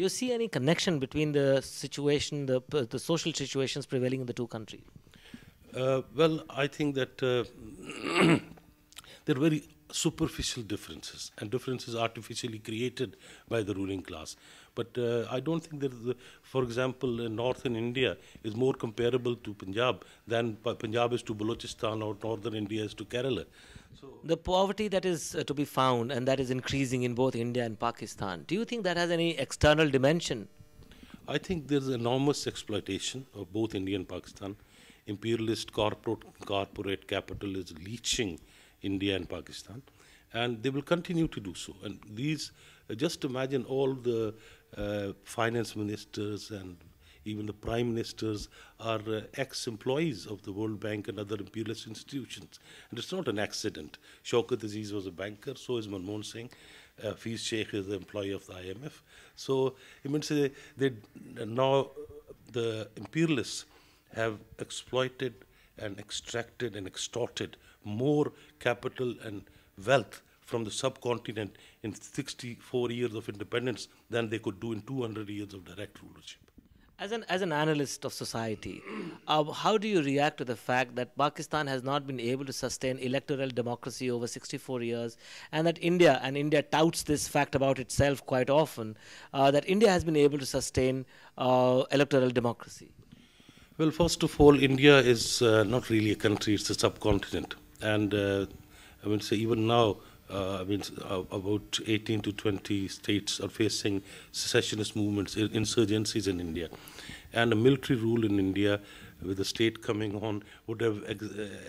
Do you see any connection between the situation, the social situations prevailing in the two countries? Well, I think that there are very superficial differences, and differences artificially created by the ruling class. But I don't think that, for example, northern India is more comparable to Punjab than Punjab is to Balochistan or northern India is to Kerala. So The poverty that is to be found and that is increasing in both India and Pakistan, do you think that has any external dimension? I think there's enormous exploitation of both India and Pakistan. Imperialist corporate capital is leeching India and Pakistan, and they will continue to do so. And these, just imagine all the finance ministers and even the prime ministers are ex-employees of the World Bank and other imperialist institutions. And it's not an accident. Shaukat Aziz was a banker, so is Manmohan Singh. Fiz Sheikh is the employee of the IMF. So, I mean, say they now the imperialists have exploited and extracted and extorted more capital and wealth from the subcontinent in 64 years of independence than they could do in 200 years of direct rulership. As an analyst of society, how do you react to the fact that Pakistan has not been able to sustain electoral democracy over 64 years, and that India touts this fact about itself quite often, that India has been able to sustain electoral democracy? Well, first of all, India is not really a country, it's a subcontinent. And I mean, say even now, about 18 to 20 states are facing secessionist movements, insurgencies in India. And a military rule in India with the state coming on would have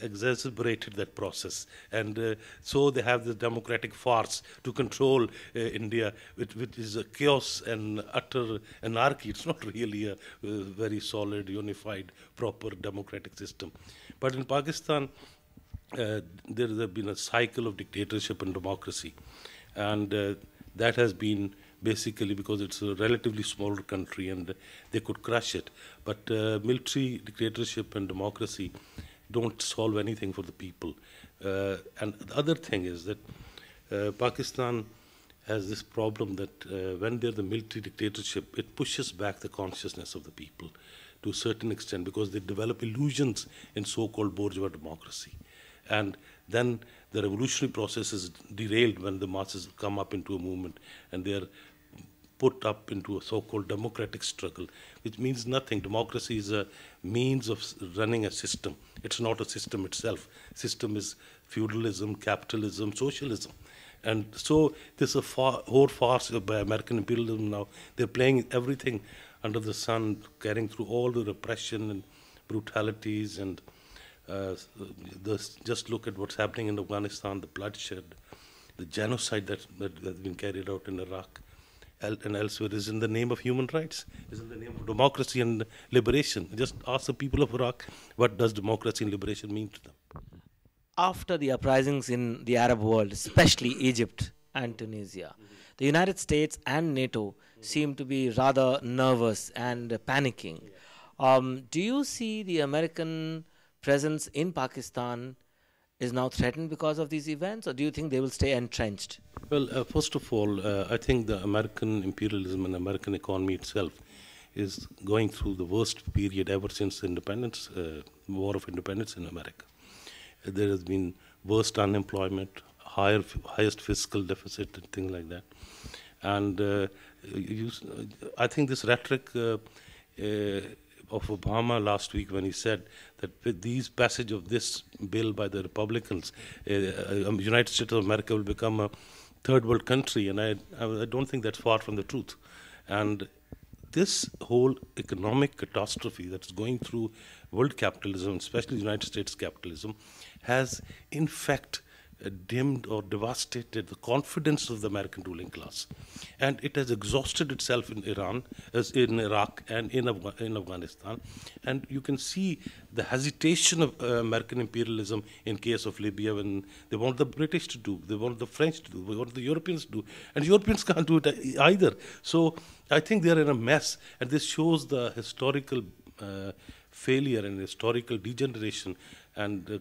exacerbated that process. And so they have the democratic farce to control India, which is a chaos and utter anarchy. It's not really a very solid, unified, proper democratic system. But in Pakistan, there has been a cycle of dictatorship and democracy. And that has been basically because it's a relatively smaller country and they could crush it. But military dictatorship and democracy don't solve anything for the people. And the other thing is that Pakistan has this problem that when there's a military dictatorship, it pushes back the consciousness of the people to a certain extent because they develop illusions in so-called bourgeois democracy. And then the revolutionary process is derailed when the masses come up into a movement and they are put up into a so-called democratic struggle, which means nothing. Democracy is a means of running a system. It's not a system itself. System is feudalism, capitalism, socialism. And so this is a whole farce by American imperialism now. They're playing everything under the sun, carrying through all the repression and brutalities and just look at what's happening in Afghanistan, the bloodshed, the genocide that's been carried out in Iraq and elsewhere is in the name of human rights, is in the name of democracy and liberation. Just ask the people of Iraq, what does democracy and liberation mean to them? After the uprisings in the Arab world, especially Egypt and Tunisia, the United States and NATO seem to be rather nervous and panicking. Do you see the American presence in Pakistan is now threatened because of these events, or do you think they will stay entrenched? Well, first of all, I think the American imperialism and American economy itself is going through the worst period ever since the independence, War of Independence in America. There has been worst unemployment, highest fiscal deficit, and things like that. And I think this rhetoric of Obama last week when he said that with these passage of this bill by the Republicans, United States of America will become a third world country, and I don't think that's far from the truth. And this whole economic catastrophe that's going through world capitalism, especially United States capitalism, has in fact dimmed or devastated the confidence of the American ruling class. And it has exhausted itself in Iran, as in Iraq and in Afghanistan. And you can see the hesitation of American imperialism in case of Libya when they want the British to do, they want the French to do, they want the Europeans to do. And Europeans can't do it either. So I think they're in a mess. And this shows the historical failure and historical degeneration and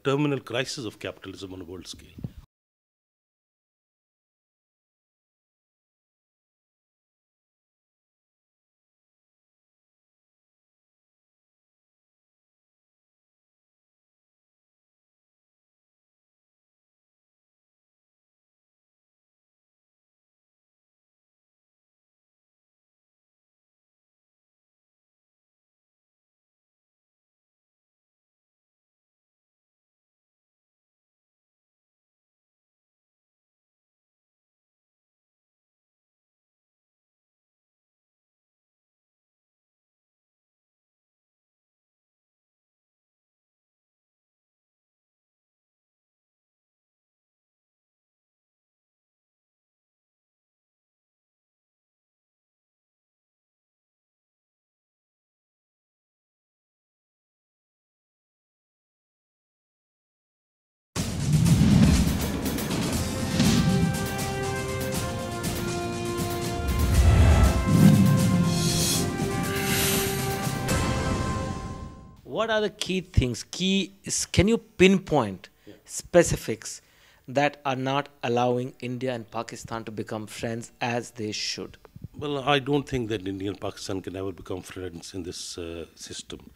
terminal crisis of capitalism on a world scale. What are the key things? Can you pinpoint specifics that are not allowing India and Pakistan to become friends as they should? Well, I don't think that India and Pakistan can ever become friends in this system.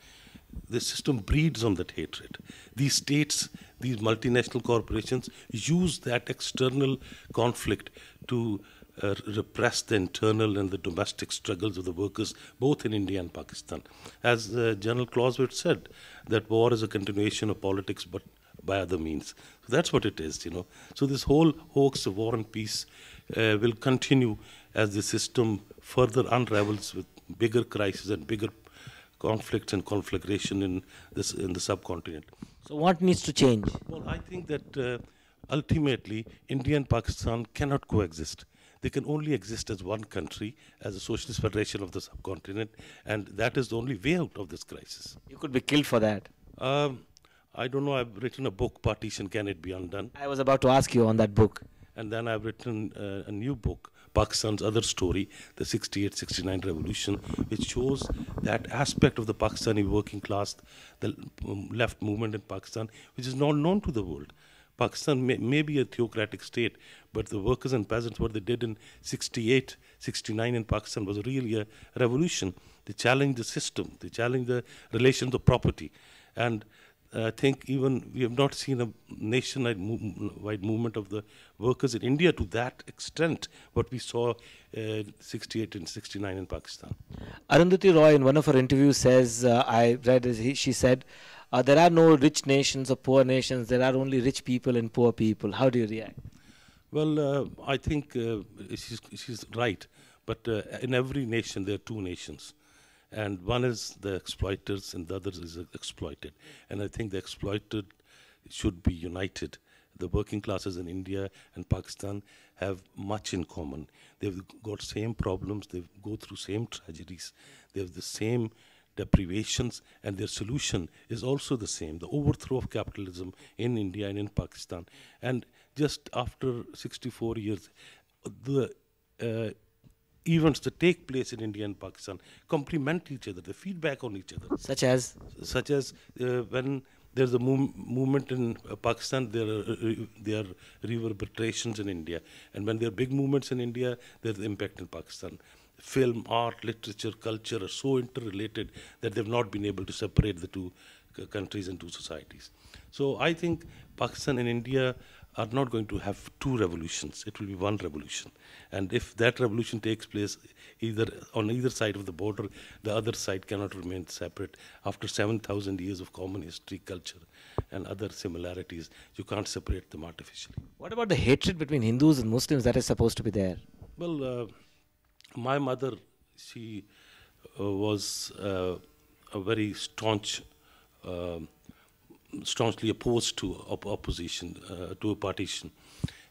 This system breeds on that hatred. These states, these multinational corporations use that external conflict to repress the internal and the domestic struggles of the workers, both in India and Pakistan. As General Clausewitz said, that war is a continuation of politics, but by other means. So that's what it is, you know. So this whole hoax of war and peace will continue as the system further unravels with bigger crises and bigger conflicts and conflagration in the subcontinent. So, what needs to change? Well, I think that ultimately India and Pakistan cannot coexist. They can only exist as one country, as a socialist federation of the subcontinent, and that is the only way out of this crisis. You could be killed for that. I don't know, I've written a book, Partition, Can It Be Undone? I was about to ask you on that book. And then I've written a new book, Pakistan's Other Story, the 68-69 revolution, which shows that aspect of the Pakistani working class, the left movement in Pakistan, which is not known to the world. Pakistan may be a theocratic state, but the workers and peasants, what they did in 68, 69 in Pakistan was really a revolution. They challenged the system, they challenged the relations of property. And I think even we have not seen a nationwide movement of the workers in India to that extent, what we saw 68 and 69 in Pakistan. Arundhati Roy, in one of her interviews, says, I read, she said, there are no rich nations or poor nations, there are only rich people and poor people. How do you react? Well, I think she's right, but in every nation there are two nations. And one is the exploiters and the other is exploited. And I think the exploited should be united. The working classes in India and Pakistan have much in common. They've got same problems, they go through same tragedies, they have the same deprivations, and their solution is also the same, the overthrow of capitalism in India and in Pakistan. And just after 64 years, the events that take place in India and Pakistan complement each other, they feedback on each other. Such as? Such as when there's a movement in Pakistan, there are reverberations in India. And when there are big movements in India, there's impact in Pakistan. Film, art, literature, culture are so interrelated that they've not been able to separate the two countries and two societies. So I think Pakistan and India are not going to have two revolutions. It will be one revolution. And if that revolution takes place either on either side of the border, the other side cannot remain separate. After 7,000 years of common history, culture, and other similarities, you can't separate them artificially. What about the hatred between Hindus and Muslims that is supposed to be there? Well, my mother, she was a very staunchly opposed to opposition, to a partition.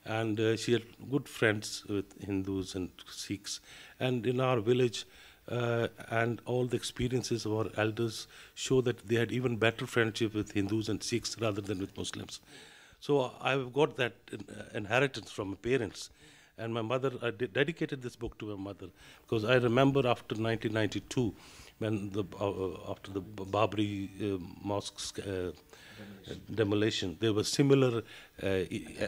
And she had good friends with Hindus and Sikhs. And in our village, and all the experiences of our elders show that they had even better friendship with Hindus and Sikhs rather than with Muslims. So I've got that inheritance from my parents. And my mother, I dedicated this book to my mother, because I remember after 1992, when after the Babri mosques demolition, there were similar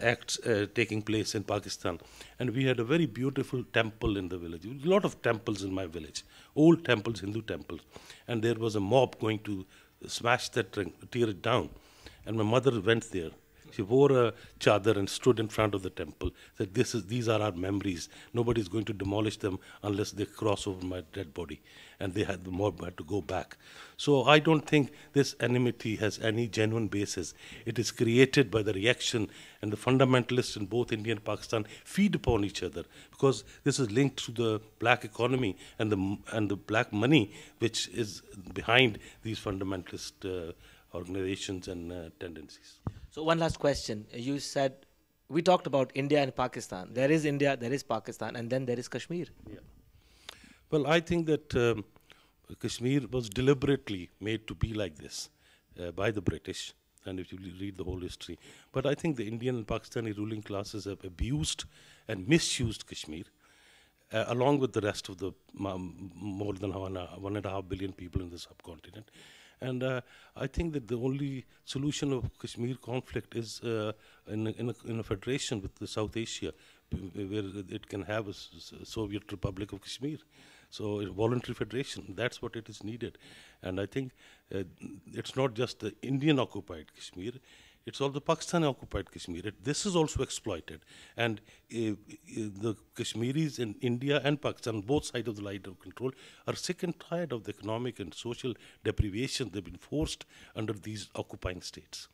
acts taking place in Pakistan. And we had a very beautiful temple in the village. A lot of temples in my village, old temples, Hindu temples. And there was a mob going to smash that, tear it down. And my mother went there. She wore a chadar and stood in front of the temple. Said, these are our memories. Nobody's going to demolish them unless they cross over my dead body. And the mob had to go back. So I don't think this enmity has any genuine basis. It is created by the reaction, and the fundamentalists in both India and Pakistan feed upon each other, because this is linked to the black economy and the black money which is behind these fundamentalist organizations and tendencies. So one last question. You said, we talked about India and Pakistan. There is India, there is Pakistan, and then there is Kashmir. Yeah. Well, I think that Kashmir was deliberately made to be like this by the British, and if you read the whole history. But I think the Indian and Pakistani ruling classes have abused and misused Kashmir, along with the rest of the more than 1.5 billion people in the subcontinent. And I think that the only solution of Kashmir conflict is in a federation with the South Asia, where it can have a Soviet Republic of Kashmir. So a voluntary federation, that's what it is needed. And I think it's not just the Indian occupied Kashmir, it's all the Pakistan occupied Kashmir. This is also exploited. And the Kashmiris in India and Pakistan, both sides of the line of control, are sick and tired of the economic and social deprivation they've been forced under these occupying states.